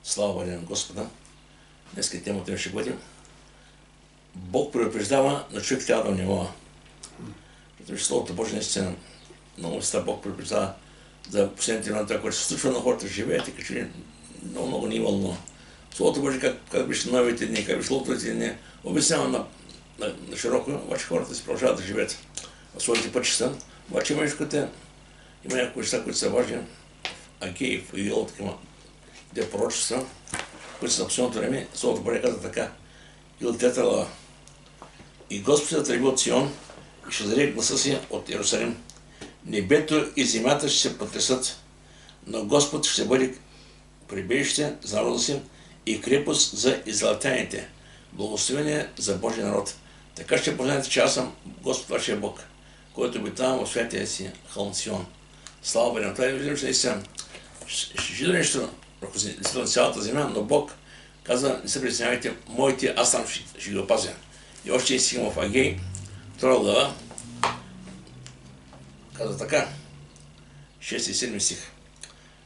Слава Бъде на Господа. Днес темата ще бъде Бог предупреждава, но човек трябва да внимава. Защото Словото Божие наистина много места Бог предупреждава за последните времена, това, което се случва на хората, живеят и като че много не вълнува. Словото Божие как беше новите дни, как беше лотовите дни, обяснява на широко, обаче хората си продължават да живеят в своите пътища. Обаче има някои неща, които са важни. Агей, в Иил, такива пророчества, които са на последното време. Словото Божие каза така: Ил 3 глава. И Господ ще тръгва от Сион и ще зареди гласа си от Иерусалим. Небето и земята ще се потресат, но Господ ще бъде прибежище за народа си и крепост за израелтяните. Благословение за Божия народ. Така ще познаете, че аз съм Господ вашия Бог, който обитава в святия си хълм Сион. Слава Бъде на това. Виждам, че наистина ще жида нещо върху цялата земя, но Бог каза: не се притеснявайте, моите, аз сам ще ги опазя. И още и стигам в Агей, 2 глава, каза така, 6 и 7 стих.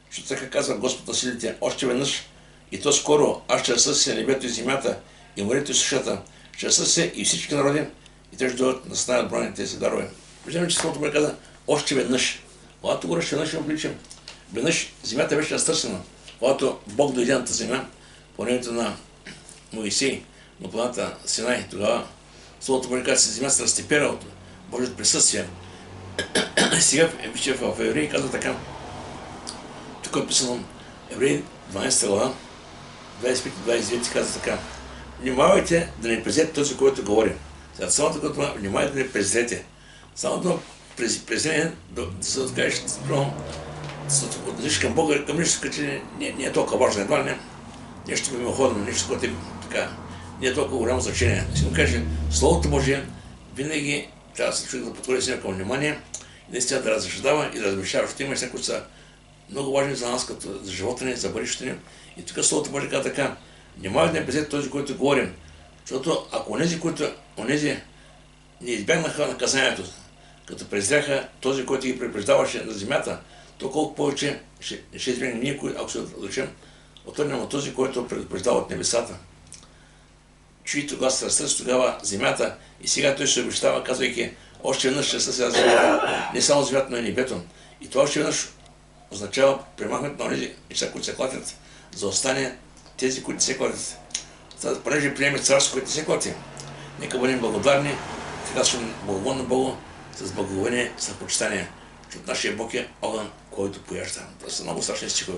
Защото така казва Господ на силите: още веднъж, и то скоро, аз ще разсъся небето и земята, и морето и сушата, ще разсъся и всички народи, и те ще дойдат да станат броните си дарове. Виждаме, че Словото Божие каза още веднъж. Когато го още веднъж обличам, веднъж земята беше разтърсена. Когато Бог дойде на тази земя, по времето на Моисей, на планата Синай, тогава Словото Божие каза, че земята се разтепера от Божието присъствие. Сега в Евреи казва така, тук е писано Евреи 12 глава, 25-29 казва така: внимавайте да не презрете този, който говори. Сега самото като внимавайте да не презрете. Самото презрение да се откажеш, да се отдадеш към Бога, към нещо, като не е толкова важно, едва не нещо мимоходно, нещо, което така не е толкова голямо значение. Си му каже, Словото Божие винаги трябва да се човек да подходи с някакво внимание и наистина да разсъждава и да размишлява, защото има неща, които са много важни за нас, като за живота ни, за бъдещето ни. И тук Словото Божие казва така: внимавайте да не презрете този, който говорим. Защото ако онези не избягнаха наказанието, като презряха този, който ги предупреждаваше на земята, то колко повече ще избегнем ние, ако се отлучим, отърнем от този, който предупреждава от небесата. Чуйте глас се разтърси тогава земята, и сега той се обещава, казвайки: още веднъж ще се сега земята, не само земята, но и небето. И това още веднъж означава премахването на тези неща, които се клатят, за остане тези, които се клатят. Понеже приеме царство, което се клати, нека бъдем благодарни, така сме благоволни Богу, с благоволение, с почитание, защото нашия Бог е огън, който пояжда. Това са много страшни стихове.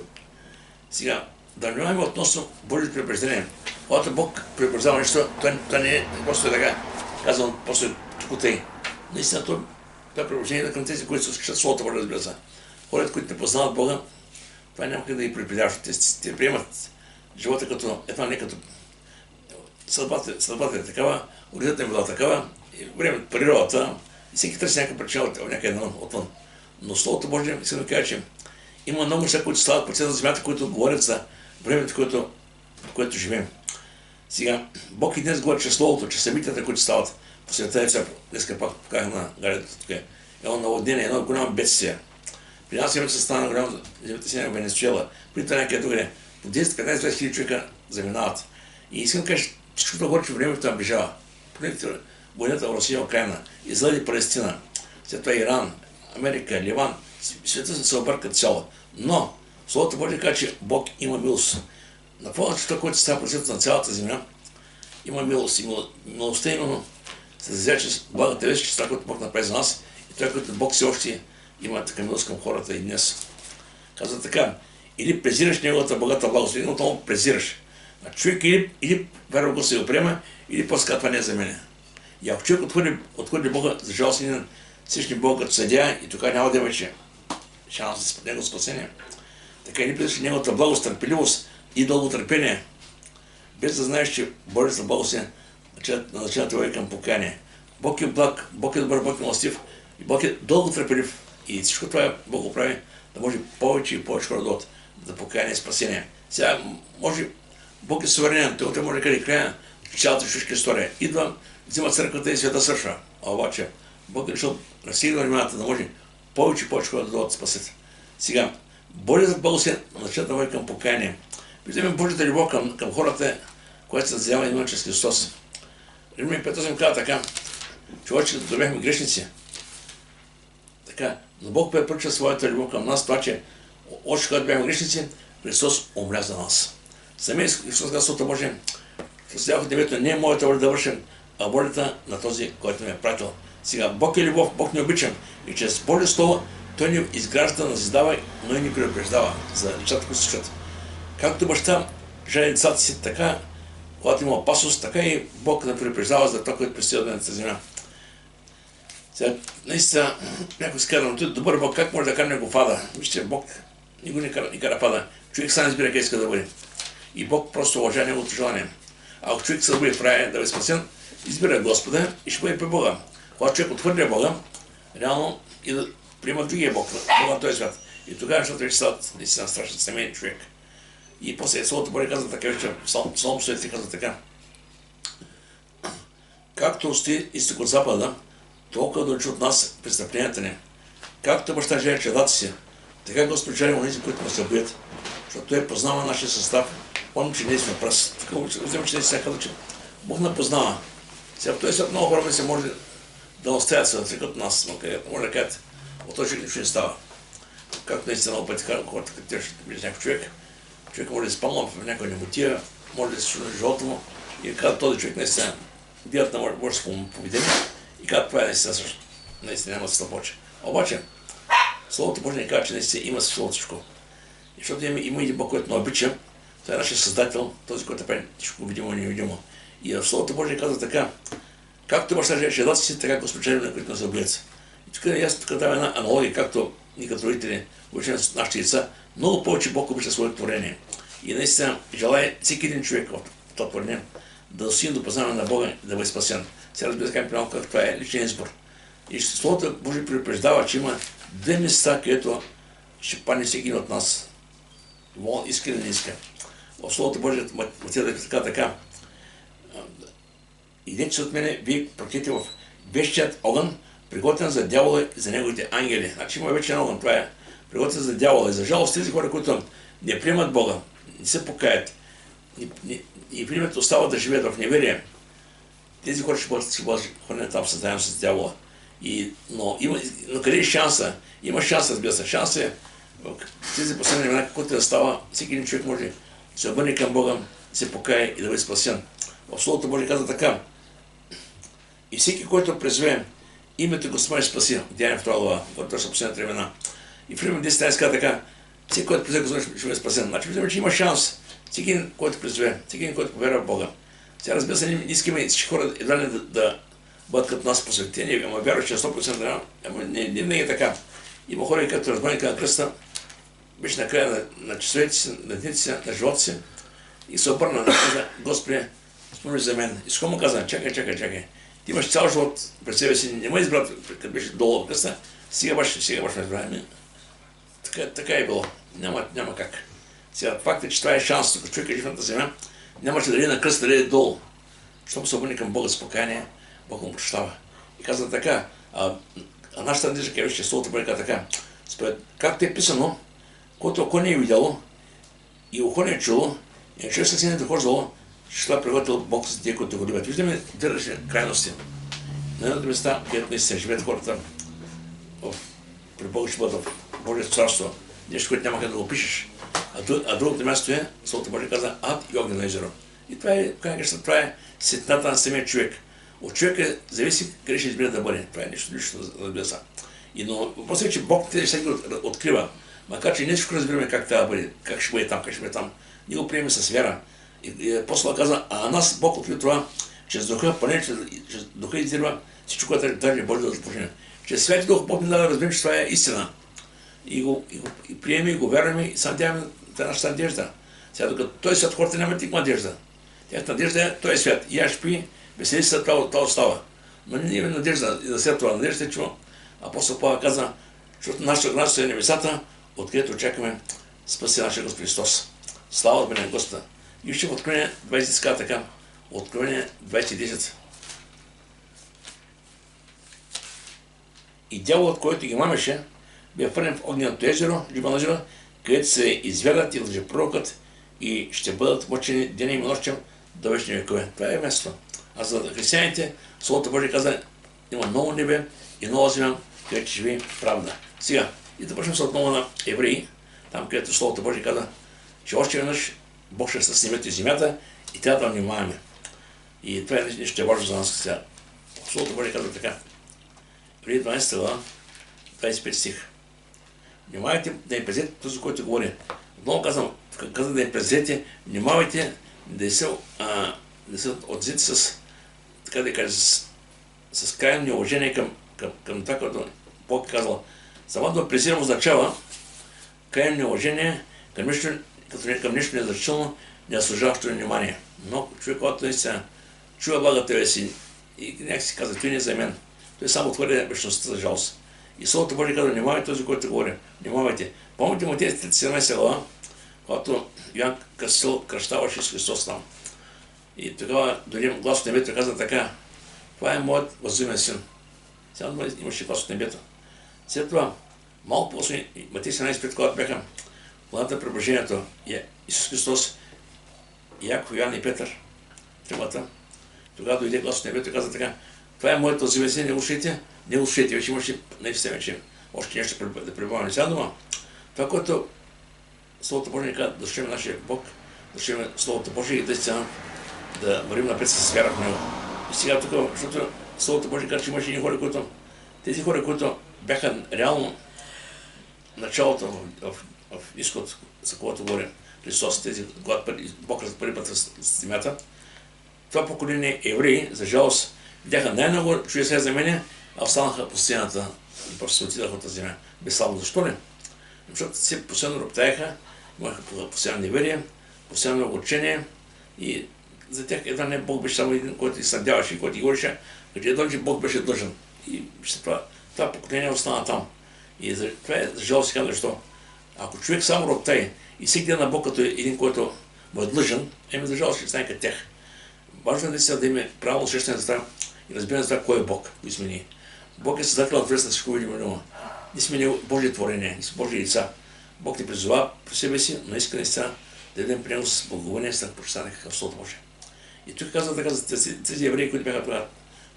Сега, да внимаваме относно Божието предупреждение. Когато Бог предупреждава нещо, това не е просто така, казвам после тук тъй. Наистина това предупреждение е към тези, които се изкачат Словото Божие, разбира се. Хората, които не познават Бога, това няма как да ги предупреждават. Те приемат живота като, не като съдбата е такава, уредата е била такава, време природата, и всеки търси някаква причина от някъде отвън. Но Словото Божие иска да кажа, че има много неща, които стават по цялата земята, които говорят за времето, в което живеем. Сега, Бог и днес говори чрез Словото, че събитията, които стават по света, днеска пак покажа на галерията тук, едно наводнение, едно голямо бедствие. При нас се стана голямо земетресение в Венецуела, при това някъде другаде. По 10-15 хиляди човека заминават. И искам да кажа, всичко това говори, че времето наближава. Войната в Русия, Украина, Израел, Палестина, след това Иран, Америка, Ливан, света се объркат цяло. Но Словото Божие казва, че Бог има милост. На фона, че това, което става по света на цялата земя, има милост. И милостта именно се изразява чрез благата вест, че това, което Бог направи за нас, и това, което Бог все още има така милост към хората и днес. Казва така: или презираш неговата богата благост, или отново презираш. А човек или вярва го се го приема, или после това не е за мене. И ако човек отходи Бога, за жалост ни всички Бога като съдия, и тогава няма да има шанс за Неговото спасение. Така и не презираш неговата благост, търпеливост и дълготърпение, без да знаеш, че Божията благост е начина това към покаяние. Бог е благ, Бог е добър, Бог е милостив и Бог е дълготърпелив. И всичко това Бог го прави да може повече и повече хора да дойдат за покаяние и спасение. Сега, може Бог е суверенен, той може да каже края цялата човешка история. Идва, взима църквата и света свършва. А обаче Бог е решил разсеява вниманието, да може повече и повече хора да дойдат да спасят. Сега, Божията благост е начинът да води към покаяние. Виждаме Божията любов към хората, която се назява именно чрез Христос. Римляни 5:8 казва така, че още като бяхме грешници, така, но Бог препоръча своята любов към нас, това, че още когато бяхме грешници, Христос умря за нас. Самия Христос казва Словото Божие, в Съдях 9 не е моята воля да вършим, а волята на този, който ме е пратил. Сега, Бог е любов, Бог не обичам. И чрез Божие Слово Той ни изгражда, назидава, но и ни предупреждава за нещата, които се случват. Както баща жали децата си, така, когато има опасност, така и Бог да предупреждава за това, което предстои на тази земя. Сега, наистина, някой си казва, но той е добър Бог, как може да кара него фада? Вижте, Бог никой не кара фада. Човек сам избира къде иска да бъде. И Бог просто уважава неговото желание. Ако човек се да бъде в рая, да бъде спасен, избира Господа и ще бъде при Бога. Когато човек отхвърля Бога, реално и да приема другия Бог, Бога на този свят. И тогава нещата вече стават наистина страшен семейен човек. И после Словото Божие казва така, вече Псалом 103 казва така. Както стои изток от запада, толкова далеч от нас престъпленията ни. Както баща жали чадата си, така Господ жали онези, които му се боят. Защото Той познава нашия състав. Помня, че ние сме пръст. Така взема, че не си казва, че Бог не познава. Сега в този свят много хора се може да оставят се, да отрекат от нас, но може да кажат, от този човек нищо не става. Както наистина много пъти казвам, хората, като ще видиш някакъв човек, човек може да се спълна в някаква немотия, може да се чуди живота му и казва този човек наистина дият на божествено поведение и казва това е наистина също. Наистина няма да повече. Обаче, Словото Божие ни казва, че наистина има всичко. И защото има един Бог, който не обича, той е нашия Създател, този, който прави всичко видимо и невидимо. И в Словото Божие казва така, както баща жали чадата си, така Господ жали на които не се боят. И тук аз давам една аналогия, както ние като родители обичаме с нашите деца, много повече Бог обича своето творение. И наистина желая всеки един човек в това творение да достигне до познаване на Бога и да бъде спасен. Сега разбира се, как това е личен избор. И Словото Божие предупреждава, че има две места, където ще падне всеки един от нас. Иска или не иска. В Словото Божие Матея да така. Идете се от мене, вие прокете в вещият огън, приготвен за дявола и за неговите ангели. Значи има вече огън, това е приготвен за дявола. И за жалост тези хора, които не приемат Бога, не се покаят и приемат остават да живеят в неверие, тези хора ще бъдат хвърлени там заедно с дявола. Но къде е шанса? Има шанс, разбира се. Шанс е в тези последни времена, каквото да става, всеки един човек може да се обърне към Бога, да се покае и да бъде спасен. В Словото Божие казва така. И всеки, който призове името Господа и спаси, Деяния 2 глава, когато са последните времена. И в Римляни 10 казва така, всеки, който призове Господа ще бъде спасен. Значи виждаме, че има шанс. Всеки един, който призове, всеки един, който повярва в Бога. Сега разбира се, не искаме всички хора едва ли да бъдат като нас посветени, ама вярваш, че 100% не е така. Има хора, като разбойника на кръста, беше на края на часовете си, на дните си, на живота си и се обърна на каза, Господи, спомни за мен. И скоро му каза, чакай. Ти имаш цял живот пред себе си, не ме избрат, като беше долу в кръста, сега баш ме избрали. Така е било. Няма как. Сега факт е, че това е шанс, ако човек е жив на тази земя, нямаше дали на кръста, дали долу. Щом се обърне към Бога с покаяние, Бог му прощава. И казва така, нашата надежда казва, че Словото Божие така. Според както е писано, който око не е видяло и ухо не е чуло, и човек със не е дохождало, ще това приготвил Бог за тия, които го любят. Виждаме различни крайности. На едното места, където наистина живеят хората при Бога ще бъдат в Божието царство, нещо, което няма как да го пишеш. А другото място е, Словото Божие каза, ад и огнено езеро. И това е сетната на самия човек. От човека зависи къде ще избира да бъде. Това е нещо лично, разбира се. Но въпросът е, че Бог тези всеки открива. Макар че не всичко разбираме как трябва да бъде, как ще бъде там. Ние го приемем с вяра. И апостолът каза, а нас Бог открива това, чрез духа, чрез духа издирва всичко, което даже е Божие да разпочне. Чрез Святи Дух Бог ни да разберем, че това е истина. И приемем, и го вярваме, и се надяваме на нашата надежда. Сега, докато този свят хората нямат никаква надежда. Тяхната надежда е този свят. И аз шпи, весели се, това остава. Но ние имаме надежда и за след това. Надежда е, че апостол Павел каза, защото нашата граница е небесата, откъдето очакваме спаси нашия Господ Христос. Слава бъде на Господа. И ще в Откровение 20 казва така. Откровение 20:10. И дяволът, който ги мамеше, бе хвърлен в огненото езеро, Либано езеро, където се извядат и лъжепророкът и ще бъдат мъчени ден и нощем до вечни векове. Това е място. А за християните, Словото Божие каза, има ново небе и нова земя, където живее правда. Сега, и да почнем се отново на Евреи, там където Словото Божие каза, че още веднъж Бог ще със небето и земята и трябва да внимаваме. И това е нещо е важно за нас сега. Словото Божие казва така. Преди 12 глава, 25 стих. Внимавайте да не презете този, който говори. Отново казвам да не презете, внимавайте да се отзете с, така да кажа, с крайно неуважение към това, което Бог е казал. Само да презирам означава крайно неуважение към нещо незначително, незаслужаващо внимание. Но човек, когато наистина чува благата си и някак си казва, той не е за мен. Той само отвърля вечността за жалост. И Словото Божие казва, внимавайте този, който говори. Внимавайте. Помните Матея 17 глава, когато Йоан Кръстител кръщаваше с Христос там. И тогава дойде глас от небето и каза така, това е моят възлюбен син. Сега имаше глас от небето. След това, малко после Матея 17, когато бяха владата преображението, Исус Христос, Яков, Йоан и Петър, тримата, тогава дойде глас от небето и каза така, това е моят възлюбен син, не слушайте, вече имаше наистина вече още нещо да пребаваме. Сега дома, това, което Словото Божие ни казва, да слушаме нашия Бог, да слушаме Словото Божие и наистина да вървим напред с вяра в Него. И сега тук, защото Словото Божие казва, че имаше едни хора, които, тези хора, които бяха реално началото в изход, за когото говори Христос, тези, когато Бог за първи път с земята, това поколение евреи, за жалост, видяха най-много чудеса за мене, а останаха по стената и просто се отидаха от тази земя. Безславно. Защо ли? Защото се постоянно роптаеха, имаха постоянно неверие, постоянно учение и за тях едва не Бог беше само един, който ги съдяваше и който ги говореше, като едва, че Бог беше длъжен. И това поколение остана там. И това е за жалост сега, защо? Ако човек само роптае и всеки ден на Бог като един, който му е длъжен, за жалост ще стане като тях. Важно е наистина да има правилно усещане за това и разбиране за това кой е Бог, кои сме ние. Бог е създател на творец на всичко видимо и невидимо. Ние сме Божие творение, ние сме Божие лица. Бог ни призова при себе си, но иска наистина да дадем принос с благоволение, с почитание към Словото Божие. И тук казва така за тези евреи, които бяха тогава,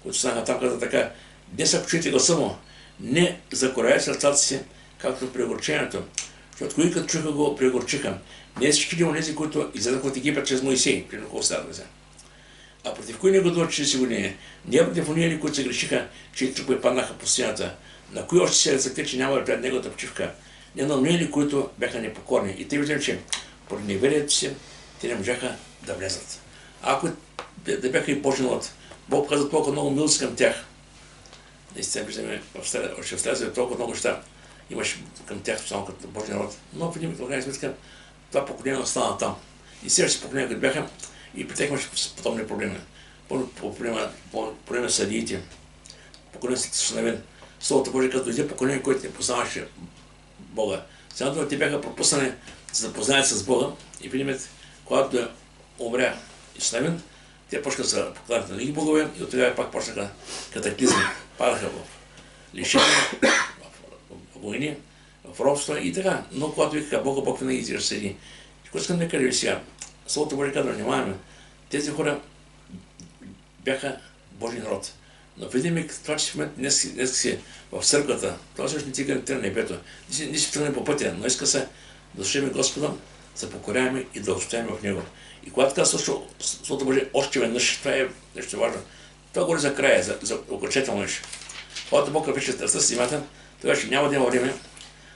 които станаха там, казва така, днес ако чуете гласа му, не закоряйте сърцата си, както при огорчението. Защото кои като чуха го преогорчиха. Не всички онези, които излязаха от Египет чрез Моисей, при Нокол Стадъзя. А против кои не годуват 40 години? Не против онези, които се грешиха, че трупове паднаха по стената. На кои още се ръцакте, че няма да пред неговата почивка? Не на онези, които бяха непокорни. И те виждам, че поради неверието си, те не можаха да влезат. Ако да бяха и Божи народ, Бог каза толкова много милост към тях. Наистина виждаме, още в Стария толкова много неща имаш към тях, само като Божи народ. Но в един крайна сметка това поколение остана там. И следващите поколения, които бяха, и при тях имаше подобни проблеми. Проблема с съдиите, поколение след Сунавен. Словото Божие като дойде поколение, което не познаваше Бога. Сега те бяха пропуснани за да познаят с Бога и видим, когато умря Сунавен, те почнаха да покладат на други богове и от тогава пак почнаха катаклизми. Падаха в лишение, в войни, в робство и така. Но когато викаха Бога, Бог винаги изрежда седи. Какво искам да кажа сега? Словото Божие казва, внимаваме. Тези хора бяха Божи народ. Но видим това, че в момента днес си в църквата, това също не ти гарантира небето. Ние си тръгнем по пътя, но иска се да слушаме Господа, да се покоряваме и да отстояваме в Него. И когато казва Словото Божие още веднъж, това е нещо важно. Това говори за края, за окончателно нещо. Когато Бог вече търса с земята, тогава ще няма да има време,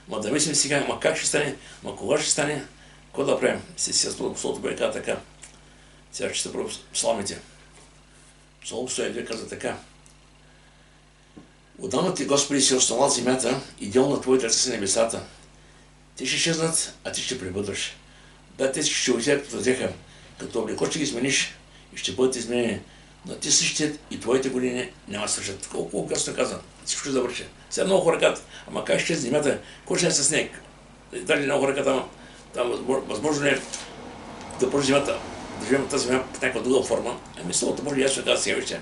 но да мислим сега, как ще стане, кога ще стане, какво да правим? Словото Божие казва така. Сега ще се пробва псалмите. Псалом 102 казва така. Отдавна ти, Господи, си останал земята и дел на Твоите ръце са небесата. Те ще изчезнат, а ти ще пребъдваш. Да, те ще отидат като взеха, като облекло ще ги смениш и ще бъдат изменени. Но ти същите и твоите години няма да свършат. Колко късно казва, всичко ще завърши. Сега много хора казват, ама как ще земята, кой ще е с снег? Дали много хора казват, там възможно е да продължи земята, да живеем тази земя в някаква друга форма. Ами Словото Божие ясно казва сега вижте.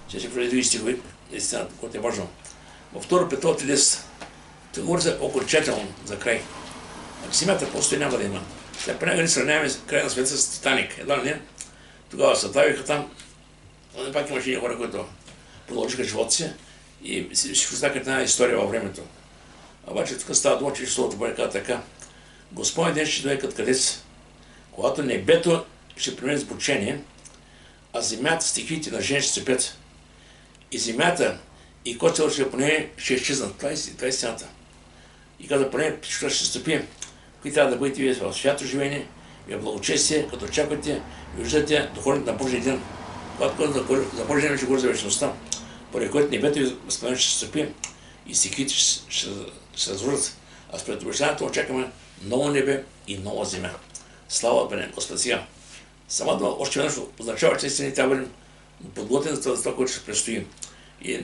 Ще се преди други стихове, наистина, което е важно. Във 2 Петро 3:10 те говори за окончателно, за край. Ако земята просто няма да има. Сега понякога ни сравняваме края на света с Титаник. Едва не, тогава се тавиха там, но пак имаше и хора, които продължиха живота си и всичко знака една история във времето. Обаче тук става дума, че Словото Божие казва така. Господен ден ще дойде като кадец, когато небето ще премине звучение, а земята, стихиите на жен ще се пят. И земята и котел ще по нея ще изчезнат. Това е истината. И каза по нея всичко ще стъпи. Кои трябва да бъдете вие в свято живение, в благочестие, като очаквате и виждате доходите на Божия ден. Когато за Божия ден ще говори за вечността, поради който небето и възпълнение ще стъпи и стихиите ще се разрушат. А според обещанието очакваме ново небе и нова земя. Слава Бене, Господ сега. Сама дума още веднъж означава, че истина трябва да бъдем подготвени за това, което ще предстои. И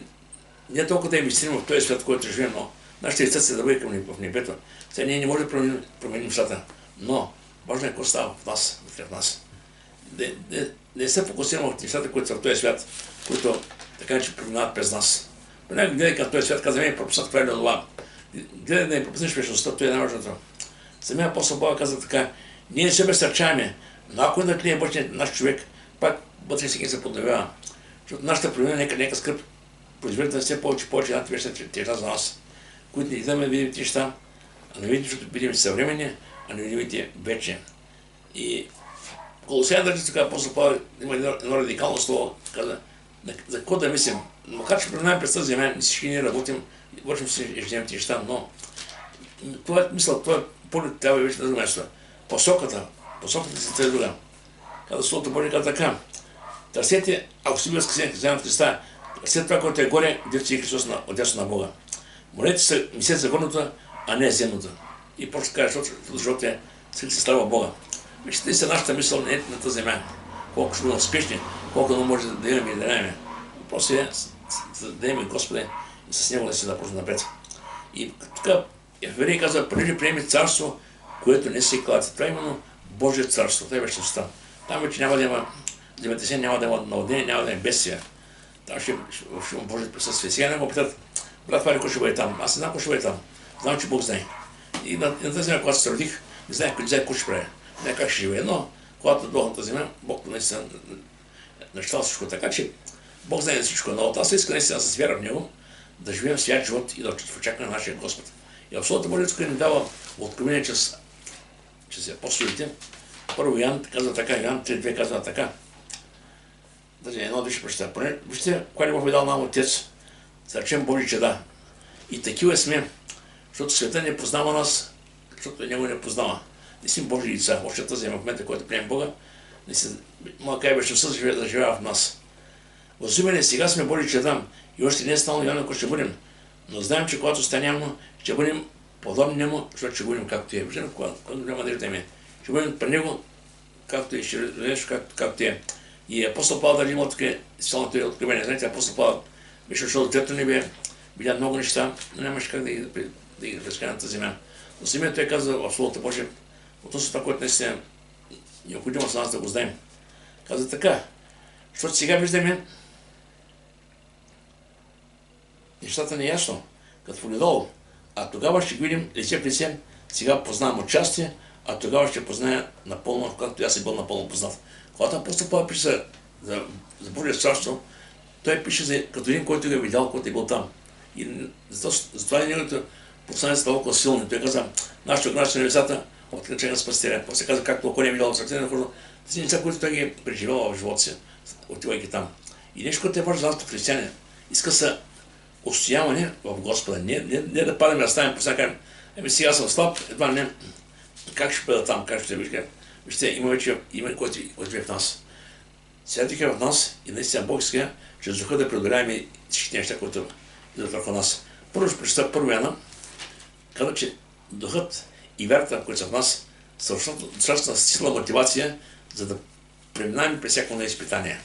не толкова да инвестираме в този свят, в който живеем, но нашите деца се да бъде в небето. Сега ние не можем да променим нещата, но важно е какво става в нас, в нас. Не се фокусираме в нещата, които са в този свят, които така че преминават през нас. Понякога гледай към този свят, казваме, пропуснат това или това. Гледай да не пропуснеш вечността, това е най-важното. Самия апостол Павел каза така, ние не се безсърчаваме, но ако не тлее бъде наш човек, пак вътре всеки се подновява. Защото нашата промяна нека скръп произвежда все повече една вечна тежа за нас, които не идваме да видим неща, а не видим, защото видим съвременни, а не видим вечни. И Колосяни държи така, апостол Павел има едно радикално слово, каза, за какво да мислим. Макар че преминаваме през тази земя, всички ние работим, вършим си ежедневните неща, но това е мисъл, това е поглед трябва и вече на друго място. Посоката си е друга. Каза Словото Божие, каза така. Търсете, ако си възкресен на Христа, търсете това, което е горе, дето е Христос отдясно на Бога. Молете се, мислете за горното, а не земното. И почва да кажа, защото живота е скрити се слава Бога. Вижте се нашата мисъл не е на тази земя. Колко ще бъдем успешни, колко не може да имаме и да нямаме. Просто е да имаме Господе и с Него да се започне напред. И тук Евреи казва, преди приеме царство, което не се клати. Това е именно Божие царство, това е вечността. Там вече няма да има земетресение, няма да има наводнение, няма да има бедствия. Там ще има Божие присъствие. Сега не го питат, брат, това ли кой ще бъде там? Аз не знам кой ще бъде там. Знам, че Бог знае. И на тази земя, когато се родих, не знаех кой ще прави. Не знаех как ще живее, но когато дойдох на тази земя, Бог наистина неща всичко. Така че Бог знае всичко. Но от нас иска наистина с вяра в Него да живеем свят живот и да очакваме на нашия Господ. И Словото Божие тук ни дава откровение чрез апостолите. Първо Йоан казва така, Йоан 3.2 казва така. Даже едно души прочета. Вижте, кога ни Бог ви дал нам Отец, да речем Божи чеда. И такива сме, защото света не познава нас, защото Него не познава. Не сме Божи лица. Още тази в момента, който приемем Бога, макар и вечността да живее в нас. Възумени, сега сме Божи чеда и още не е станало явно, ако ще бъдем. Но знаем, че когато стане явно, ще бъдем подобни Нему, защото ще бъдем както е. Виждаме, когато няма да име. Ще бъдем при Него, както е, ще нещо както е. И апостол Павел дали има тук специалното откровение. Знаете, апостол Павел беше дошъл до трето небе, видя много неща, но нямаше как да ги разкаже на тази земя. Но самият той каза в Словото Божие, относно това, което наистина е необходимо за нас да го знаем. Каза така, защото сега виждаме нещата не ясно, като полидолу, а тогава ще го видим лице в лице, сега познавам отчасти, а тогава ще позная напълно, когато аз съм бил напълно познат. Когато апостол Павел пише за Божие царство, той пише като един, който го е видял, който е бил там. И затова е неговото послание са толкова силни. Той каза, нашето граждане на небесата, откричане на Спасителя. После каза, както ако не е видял сърце на хората, тези неща, които той ги е преживял в живота си, отивайки там. И нещо, което е важно за нас като християни, иска се устояване в Господа. Не да падаме да ставим по всяка. Сега съм слаб, едва не. Как ще бъда там, как ще виждам? Вижте, има вече име, който е в нас. Святът е в нас и наистина Бог иска, чрез духа да преодоляем всички неща, които идват върху нас. Първо ще прочета първо Йоанна, казва, че духът и вярата, които са в нас, са достатъчно сила мотивация, за да преминаваме през всяко на изпитание.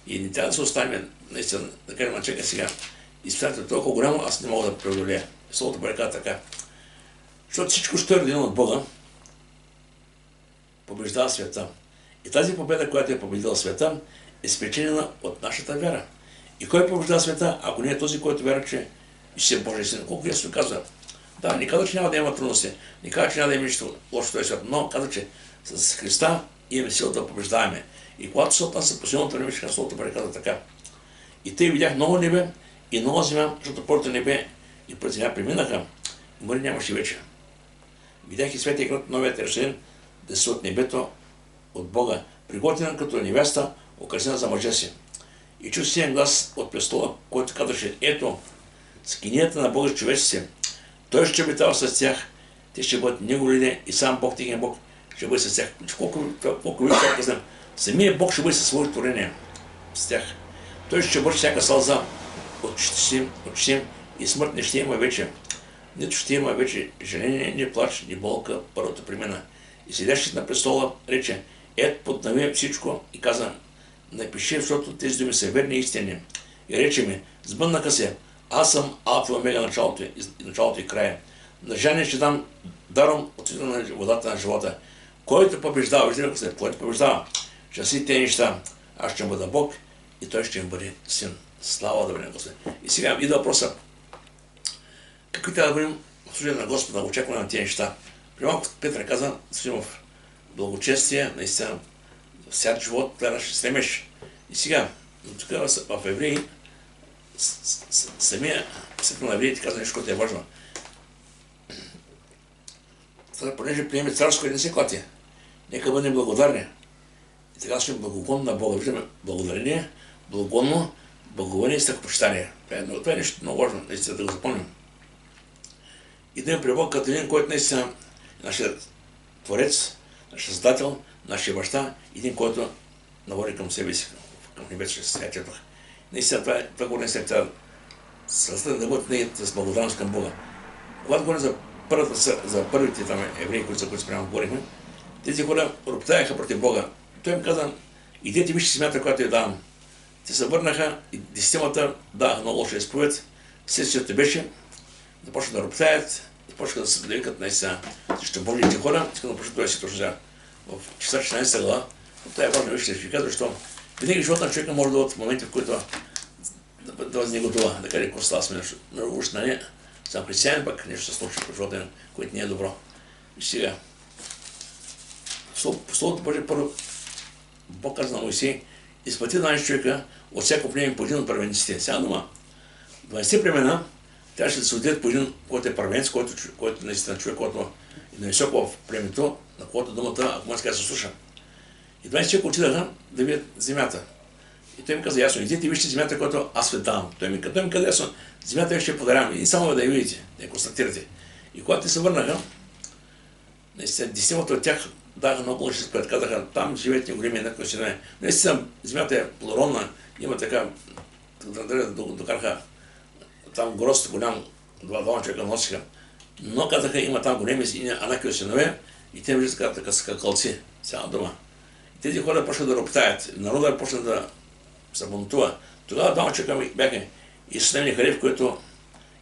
И не трябва да се оставим, наистина, да кажем, чакай сега. Изпитанието е толкова голямо, аз не мога да преодолея. Словото Божие казва така. Защото всичко, що е родено от Бога, побеждава света. И тази победа, която е победила света, е спечелена от нашата вяра. И кой побеждава света, ако не е този, който вярва, че Исус е Божия син? Колко ясно казва. Да, не каза, че няма да има трудности, не каза, че няма да има нищо лошо в този свят, но каза, че с Христа имаме сила да побеждаваме. И когато се отнася по силното време, ще Словото Божие каза така. И те видях много небе и много земя, защото първото небе и през земя преминаха, и море нямаше вече. Видях и светия град Новият Йерусалим, да се от небето от Бога, приготвена като невеста, украсена за мъжа си. И чух силен глас от престола, който казваше: ето, скинията на Бога с човеците. Той ще обитава с тях, те ще бъдат негови люди и сам Бог, техен Бог, ще бъде с тях. Колко ви казвам, самия Бог ще бъде със своето творение с тях. Той ще бъде всяка сълза от очите им и смърт не ще има вече. Нито ще има вече женение, ни плач, ни болка, първото премина. И седящият на престола рече: ето, поднави всичко и каза: напиши, защото тези думи са верни и истини. И рече ми: сбъднаха се, аз съм Алфа и Омега, началото и края. На жени ще дам даром от на водата на живота. Който побеждава, виждаме, който побеждава, ще си тези неща. Аз ще бъда Бог и той ще им бъде син. Слава да бъде Господи. И сега идва въпроса: какви трябва да бъдем в служение на Господа, очакване на тези неща? При малко Петър каза: служим в благочестие, наистина, в свят живот, трябва ще стремеш. И сега, тук в Евреи, самия писател на Евреите каза нещо, което е важно. Понеже приеме царско и не се клати, нека бъдем благодарни. И така сме благоклонни на Бога. Виждаме благодарение, благоклонно, благоволение и страхопочитание. Това е нещо много важно, наистина да го запомним. И да имаме при Бог като един, който наистина е нашия Творец, нашия Създател, нашия баща, един, който наводи към себе си, към небето, чрез Святия Дух. Наистина това го не се трябва да бъдат с благодарност към Бога. Когато говорим за първите там евреи, които спрямо говорихме, тези хора роптаяха против Бога. Той им каза: идете вижте земята, която я давам. Те се върнаха и десетимата даваха много лоша изповед. Следствието беше: започнаха да роптаят, започнаха да викат наистина срещу Божиите хора. Искам да прочета това си точно сега в часа 16 глава. Това е важно, вижте, ще кажа, защото винаги живота на човека може да бъде в моменти, в които да възнегодува, да каже: какво става с мен, уж на не съм християнин, пък нещо се случи в живота, което не е добро. И сега, по Словото Божие, първо Бог каза на Моисей: изплати 12 човека от всяко племе по един от първенците. Сега дома 12 племена трябваше да се отделят по един, който е първенец, който наистина човек, който е нависоко в племето, на когото думата, ако може да се слуша. И 20 човека отидаха да видят земята. И той ми каза: ясно, идете и вижте земята, която аз ви давам. Той ми каза: ясно, земята ви ще подарявам. И само да я видите, да я констатирате. И когато те се върнаха, наистина, десетимата от тях даха много лъжи спред. Казаха: там живеете големи еднакви синове. Наистина, земята е плодородна, има така, докараха там грост голям, двама човека носиха. Но казаха: има там големи еднакви синове и те виждат така скакалци, цяла дома. И тези хора почнаха да роптаят, народът почна да се бунтува. Тогава двама човека бяха изсъдени Халев, които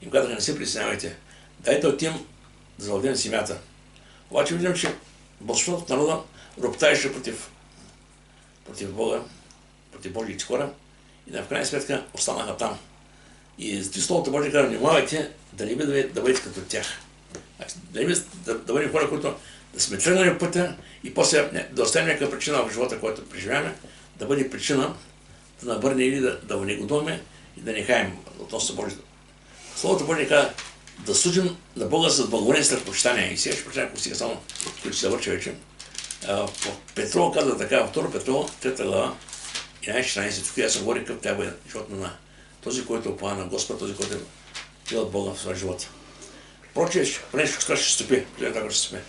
им казаха: не се притеснявайте, дайте отидем да завладеем земята. Обаче виждам, че большинството от народа роптаеше против Бога, против Божиите хора, и в крайна сметка останаха там. И Словото Божие казва: внимавайте да не би да бъдете като тях. Да не би да бъдем хора, които да сме тръгнали в пътя и после да оставим някаква причина в живота, който преживяваме, да бъде причина да набърне или да негодуваме и да не хаем относно Божието. Словото Божие казва да служим на Бога с благоволение и страхопочитание. И сега ще прочета няколко стиха само, които ще завърша вече. Петрово казва така, във 2 Петрово, 3 глава, 11-16, тук аз съм говорил какъв трябва да бъде живота на този, който оплава на Господа, този, който е бил от Бога в своя живот. Впрочем, ще стопи, преди ще стопи.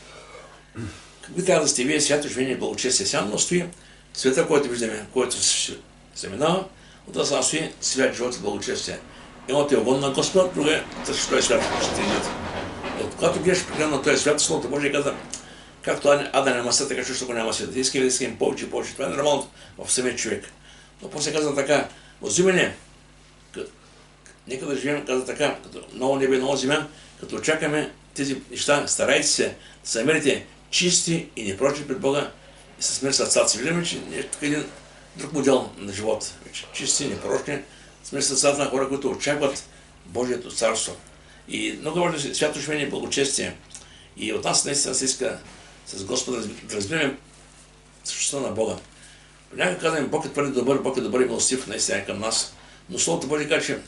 Какви трябва да сте вие, свято живение и благочестие? Сега настои света, който виждаме, който се минава, от да се стои свят живот и благочестие. Едното е огън на Господа, друго е търсиш този свят, ще те идете. Когато гледаш прекалено на този свят, Словото Божие каза: както Ада няма свят, така също няма свят. Искаме да искаме повече и повече. Това е нормално в самия човек. Но после каза така: возимене, нека да живеем, каза така, като ново небе, ново земя, като очакаме тези неща, старайте се да се намерите чисти и непрочни пред Бога и с мир сърцата си. Виждаме, че е тук един друг модел на живот. Чисти, непрочни, с мир сърцата на хора, които очакват Божието царство. И много важно свято шумение и благочестие. И от нас наистина се иска с Господа да разберем същността на Бога. Понякога казваме, Бог е твърде добър, Бог е добър и милостив наистина към нас. Но Словото Божие казва, че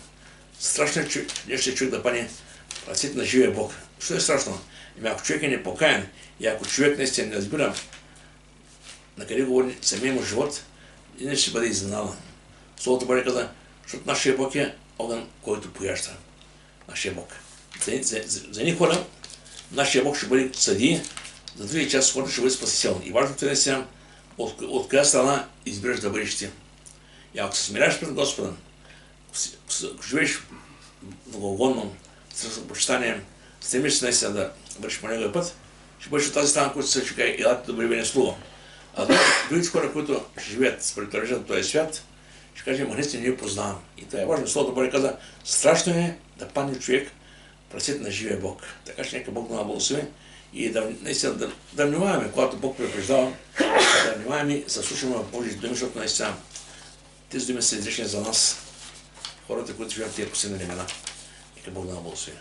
страшно е днешният човек да падне в ръцете на живия Бог. Що е страшно? Ако човек е непокаян и ако човек наистина не разбира на къде говори самия му живот, иначе ще бъде изненадан. Словото Божие каза, защото нашия Бог е огън, който пояжда. Нашия Бог. За едни хора, нашия Бог ще бъде съдии, за други част хората ще бъде спасител. И важното е сега от коя страна избираш да бъдеш ти. И ако се смиряш пред Господа, ако живееш многоугодно, с почитание, стремиш се наистина да вършиш по неговия път, ще бъдеш от тази страна, която се чука и елате да бъде не слуга. А другите хора, които ще живеят според режа на този свят, ще кажем, наистина не я познавам. И това е важно. Словото Божие каза, страшно е да падне човек в ръцете на живия Бог. Така че нека Бог да благослови и наистина да внимаваме, когато Бог предупреждава, да внимаваме и да слушаме в Божиите думи, защото наистина тези думи са изречени за нас, хората, които живеят в тия последни времена. Нека Бог да благослови.